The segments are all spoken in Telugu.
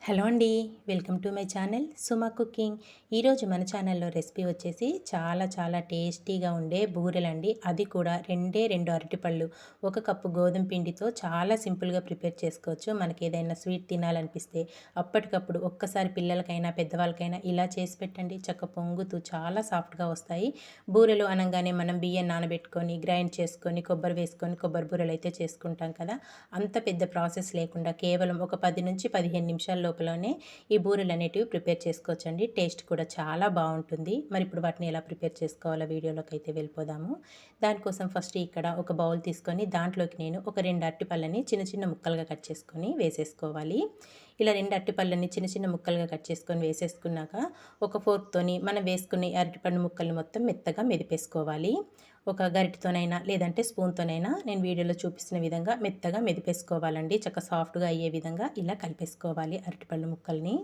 హలో అండి, welcome to my channel Suma cooking. ఈరోజు మన ఛానల్లో రెసిపీ వచ్చేసి చాలా టేస్టీగా ఉండే బూరెలండి. అది కూడా రెండు అరటిపళ్ళు, ఒక కప్పు గోధుమ పిండితో చాలా సింపుల్గా ప్రిపేర్ చేసుకోవచ్చు. మనకి ఏదైనా స్వీట్ తినాలనిపిస్తే అప్పటికప్పుడు ఒక్కసారి పిల్లలకైనా పెద్దవాళ్ళకైనా ఇలా చేసి పెట్టండి. చక్క పొంగుతూ చాలా సాఫ్ట్గా వస్తాయి. బూరెలు అనగానే మనం బియ్యం నానబెట్టుకొని గ్రైండ్ చేసుకొని కొబ్బరి వేసుకొని కొబ్బరి బూరెలు అయితే చేసుకుంటాం కదా. అంత పెద్ద ప్రాసెస్ లేకుండా కేవలం ఒక 10 నుంచి 15 నిమిషాల లోపలనే ఈ బూరెలు అనేటివి ప్రిపేర్ చేసుకోవచ్చండి. టేస్ట్ కూడా చాలా బాగుంటుంది. మరి ఇప్పుడు వాటిని ఎలా ప్రిపేర్ చేసుకోవాలో వీడియోలోకి అయితే వెళ్ళిపోదాము. దానికోసం ఫస్ట్ ఇక్కడ ఒక బౌల్ తీసుకొని దాంట్లోకి నేను ఒక 2 అరటిపళ్ళని చిన్న ముక్కలుగా కట్ చేసుకొని వేసేసుకోవాలి. ఇలా 2 అరటిపళ్ళని చిన్న ముక్కలుగా కట్ చేసుకొని వేసేసుకున్నాక ఒక ఫోర్క్తోని మనం వేసుకునే అరటిపండు ముక్కల్ని మొత్తం మెత్తగా మెదిపేసుకోవాలి. ఒక గరిటెతోనైనా లేదంటే స్పూన్తోనైనా నేను వీడియోలో చూపిస్తున్న విధంగా మెత్తగా మెదిపేసుకోవాలండి. చక్క సాఫ్ట్గా అయ్యే విధంగా ఇలా కలిపేసుకోవాలి అరటిపళ్ళు ముక్కల్ని.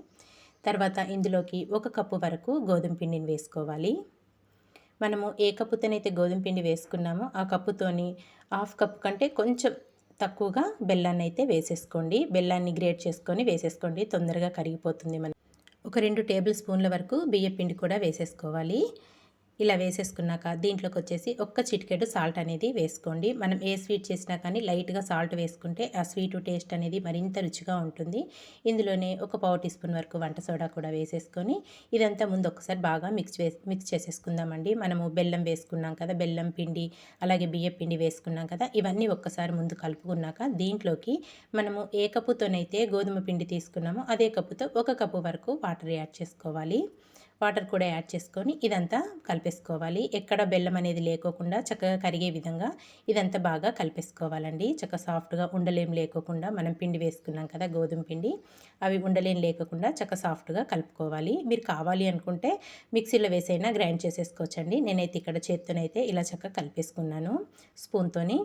తర్వాత ఇందులోకి 1 కప్పు వరకు గోధుమ పిండిని వేసుకోవాలి. మనము ఏ కప్పుతోనైతే గోధుమ పిండి వేసుకున్నామో ఆ కప్పుతోని హాఫ్ కప్పు కంటే కొంచెం తక్కువగా బెల్లాన్ని అయితే వేసేసుకోండి. బెల్లాన్ని గ్రేట్ చేసుకొని వేసేసుకోండి, తొందరగా కరిగిపోతుంది. ఒక 2 టేబుల్ స్పూన్ల వరకు బియ్య పిండి కూడా వేసేసుకోవాలి. ఇలా వేసేసుకున్నాక దీంట్లోకి వచ్చేసి ఒక్క చిటికెడు సాల్ట్ అనేది వేసుకోండి. మనం ఏ స్వీట్ చేసినా కానీ లైట్గా సాల్ట్ వేసుకుంటే ఆ స్వీట్ టేస్ట్ అనేది మరింత రుచిగా ఉంటుంది. ఇందులోనే ఒక పావు టీ స్పూన్ వరకు వంట సోడా కూడా వేసేసుకొని ఇదంతా ముందు ఒకసారి బాగా మిక్స్ చేసేసుకుందామండి. మనము బెల్లం వేసుకున్నాం కదా, బెల్లం పిండి అలాగే బియ్య పిండి వేసుకున్నాం కదా, ఇవన్నీ ఒక్కసారి ముందు కలుపుకున్నాక దీంట్లోకి మనము ఏ కప్పుతోనైతే గోధుమ పిండి తీసుకున్నామో అదే కప్పుతో 1 కప్పు వరకు వాటర్ యాడ్ చేసుకోవాలి. వాటర్ కూడా యాడ్ చేసుకొని ఇదంతా కలిపేసుకోవాలి. ఎక్కడ బెల్లం అనేది లేకోకుండా చక్కగా కరిగే విధంగా ఇదంతా బాగా కలిపేసుకోవాలండి. చక్కగా సాఫ్ట్గా ఉండలేం లేకోకుండా మనం పిండి వేసుకున్నాం కదా గోధుమ పిండి, అవి ఉండలేం లేకోకుండా చక్కగా సాఫ్ట్గా కలుపుకోవాలి. మీరు కావాలి అనుకుంటే మిక్సీలో వేసైనా గ్రైండ్ చేసేసుకోవచ్చండి. నేనైతే ఇక్కడ చేత్తోనైతే ఇలా చక్కగా కలిపేసుకున్నాను స్పూన్తోని.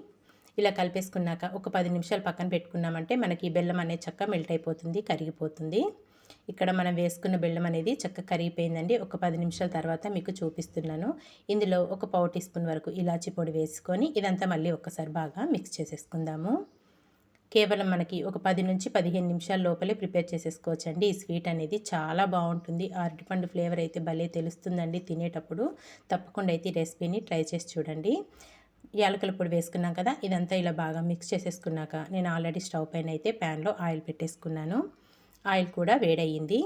ఇలా కలిపేసుకున్నాక ఒక 10 నిమిషాలు పక్కన పెట్టుకున్నామంటే మనకి బెల్లం అనేది చక్కగా మెల్ట్ అయిపోతుంది, కరిగిపోతుంది. ఇక్కడ మనం వేసుకున్న బెల్లం అనేది చక్కగా కరిగిపోయిందండి. ఒక 10 నిమిషాల తర్వాత మీకు చూపిస్తున్నాను. ఇందులో ఒక పావు టీ స్పూన్ వరకు ఇలాచి పొడి వేసుకొని ఇదంతా మళ్ళీ ఒక్కసారి బాగా మిక్స్ చేసేసుకుందాము. కేవలం మనకి ఒక 10 నుంచి 15 నిమిషాల లోపలే ప్రిపేర్ చేసేసుకోవచ్చండి. ఈ స్వీట్ అనేది చాలా బాగుంటుంది. అరటిపండు ఫ్లేవర్ అయితే భలే తెలుస్తుందండి తినేటప్పుడు. తప్పకుండా అయితే ఈ రెసిపీని ట్రై చేసి చూడండి. యాలకుల పొడి వేసుకున్నాం కదా, ఇదంతా ఇలా బాగా మిక్స్ చేసేసుకున్నాక నేను ఆల్రెడీ స్టవ్ పైన అయితే ప్యాన్లో ఆయిల్ పెట్టేసుకున్నాను. ఆయిల్ కూడా వేడయ్యింది.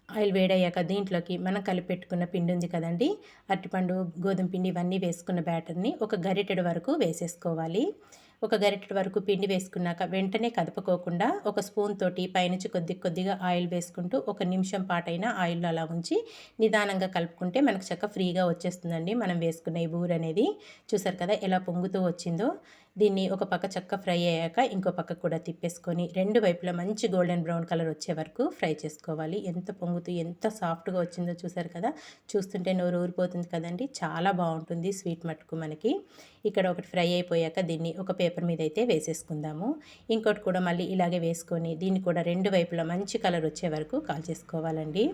ఆయిల్ వేడయ్యాక దీంట్లోకి మనం కలిపెట్టుకున్న పిండి ఉంది కదండి, అరటిపండు గోధుమ పిండి ఇవన్నీ వేసుకున్న బ్యాటర్ని ఒక గరిటెడు వరకు వేసేసుకోవాలి. ఒక గరిటెడు వరకు పిండి వేసుకున్నాక వెంటనే కదుపుకోకుండా ఒక స్పూన్ తోటి పైనుంచి కొద్దిగా ఆయిల్ వేసుకుంటూ ఒక నిమిషం పాటైనా ఆయిల్లో అలా ఉంచి నిదానంగా కలుపుకుంటే మనకు చక్క ఫ్రీగా వచ్చేస్తుందండి మనం వేసుకున్న ఈ బూరె అనేది. చూసారు కదా ఎలా పొంగుతూ వచ్చిందో. దీన్ని ఒక పక్క చక్క ఫ్రై అయ్యాక ఇంకో పక్క కూడా తిప్పేసుకొని 2 వైపులా మంచి గోల్డెన్ బ్రౌన్ కలర్ వచ్చే వరకు ఫ్రై చేసుకోవాలి. ఎంత పొంగుతూ ఎంత సాఫ్ట్గా వచ్చిందో చూసారు కదా, చూస్తుంటే నోరు ఊరిపోతుంది కదండి. చాలా బాగుంటుంది స్వీట్ మట్టుకు మనకి. ఇక్కడ ఒకటి ఫ్రై అయిపోయాక దీన్ని ఒక పేపర్ మీద అయితే వేసేసుకుందాము. ఇంకోటి కూడా మళ్ళీ ఇలాగే వేసుకొని దీన్ని కూడా 2 వైపులా మంచి కలర్ వచ్చే వరకు కాల్చేసుకోవాలండి.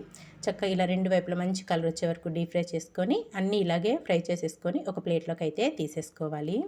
చక్కగా ఇలా 2 వైపులా మంచి కలర్ వచ్చే వరకు డీప్ ఫ్రై చేసుకొని అన్నీ ఇలాగే ఫ్రై చేసేసుకొని ఒక ప్లేట్లోకి అయితే తీసేసుకోవాలి.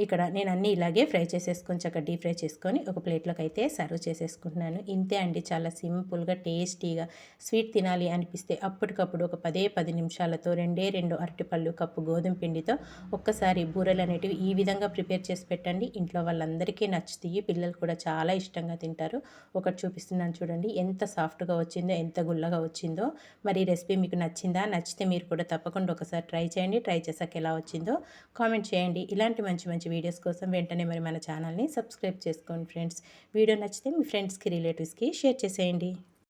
ఇక్కడ నేను అన్నీ ఇలాగే ఫ్రై చేసేసుకొని చక్కగా డీప్ ఫ్రై చేసుకొని ఒక ప్లేట్లోకి అయితే సర్వ్ చేసేసుకుంటున్నాను. ఇంతే అండి, చాలా సింపుల్గా టేస్టీగా స్వీట్ తినాలి అనిపిస్తే అప్పటికప్పుడు ఒక 10 నిమిషాలతో 2 అరటిపళ్ళు కప్పు గోధుమ పిండితో ఒక్కసారి బూరెలు అనేటివి ఈ విధంగా ప్రిపేర్ చేసి పెట్టండి. ఇంట్లో వాళ్ళందరికీ నచ్చుతాయి, పిల్లలు కూడా చాలా ఇష్టంగా తింటారు. ఒకటి చూపిస్తున్నాను చూడండి, ఎంత సాఫ్ట్గా వచ్చిందో, ఎంత గుల్లగా వచ్చిందో. మరి ఈ రెసిపీ మీకు నచ్చిందా? నచ్చితే మీరు కూడా తప్పకుండా ఒకసారి ట్రై చేయండి. ట్రై చేసాక ఎలా వచ్చిందో కామెంట్ చేయండి. ఇలాంటి మంచి వీడియోస్ కోసం వెంటనే మరి మన ఛానల్ని సబ్స్క్రైబ్ చేసుకోండి ఫ్రెండ్స్. వీడియో నచ్చితే మీ ఫ్రెండ్స్కి రిలేటివ్స్కి షేర్ చేసేయండి.